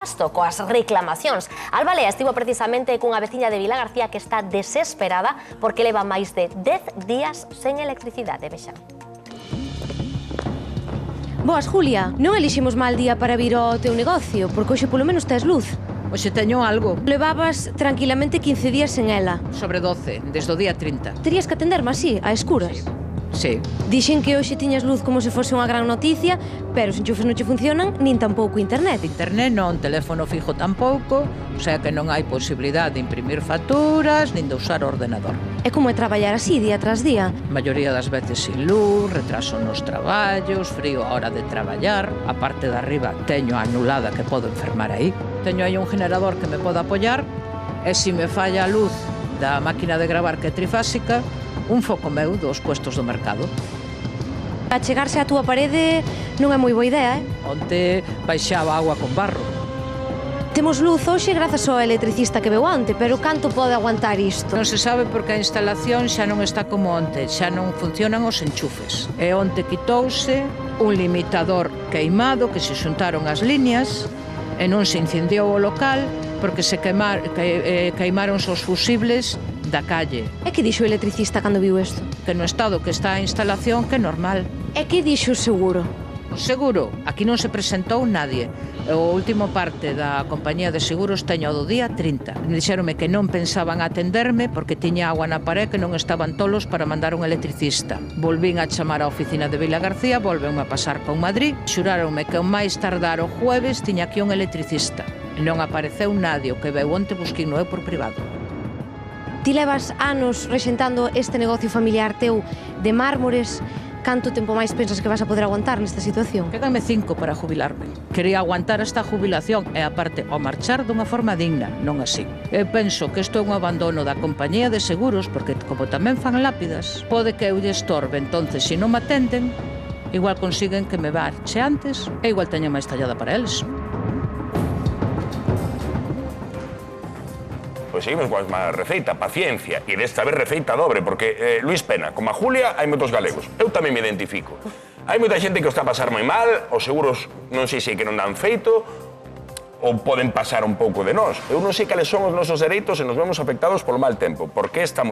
coas reclamacións. Alba Lea estivo precisamente cunha veciña de Vilagarcía que está desesperada porque leva máis de 10 días sen electricidade. Vexan. Boas, Julia. Non eliximos mal día para vir ao teu negocio, porque hoxe polo menos tes luz. Hoxe teño algo. Levabas tranquilamente 15 días sen ela. Sobre 12, desde o día 30. Terías que atenderme así, a escuras. Sí. Dixen que hoxe tiñas luz como se fose unha gran noticia, pero os enchufes non che funcionan, nin tampouco internet. Internet non, teléfono fijo tampouco, o sea que non hai posibilidade de imprimir facturas, nin de usar o ordenador. É como é traballar así, día tras día. A maioría das veces sin luz, retraso nos traballos, frío a hora de traballar. A parte de arriba teño anulada que podo enfermar aí. Teño aí un generador que me pode apoiar e se me falla a luz da máquina de gravar que é trifásica, un foco meu dos puestos do mercado. Achegarse á túa parede non é moi boa idea, Onte baixaba agua con barro. Temos luz hoxe grazas ao electricista que veu onte, pero canto pode aguantar isto? Non se sabe porque a instalación xa non está como onte, xa non funcionan os enchufes. E onte quitouse un limitador queimado que se xuntaron as liñas e non se incendiou o local porque se queimaron os fusibles da calle. E que dixo o electricista cando viu isto? Que no estado que está a instalación que é normal. E que dixo o seguro? O seguro, aquí non se presentou nadie. O último parte da compañía de seguros teño do día 30. Dixéronme que non pensaban atenderme porque tiña agua na paré que non estaban tolos para mandar un electricista. Volvín a chamar á oficina de Vilagarcía, volvenme a pasar con Madrid, xuráronme que o máis tardar o jueves tiña aquí un electricista. Non apareceu nadie, o que veu onte busquino eu por privado. Ti levas anos rexentando este negocio familiar teu de mármores. Canto tempo máis pensas que vas a poder aguantar nesta situación? Quédame 5 para jubilarme. Quería aguantar esta jubilación e, aparte, ao marchar dunha forma digna, non así. Eu penso que isto é un abandono da compañía de seguros porque, como tamén fan lápidas, pode que eu lle estorbe. Entonces, se non me atenden, igual consiguen que me marche antes e igual teña máis tallada para eles. Pois seguimos coa mesma receita, paciencia, e desta vez receita dobre, porque Luis Pena, como a Julia, hai moitos galegos. Eu tamén me identifico. Hai moita xente que o está a pasar moi mal, os seguros non sei se que non dan feito, ou poden pasar un pouco de nós. Eu non sei cales son os nosos dereitos e nos vemos afectados polo mal tempo. Por que estamos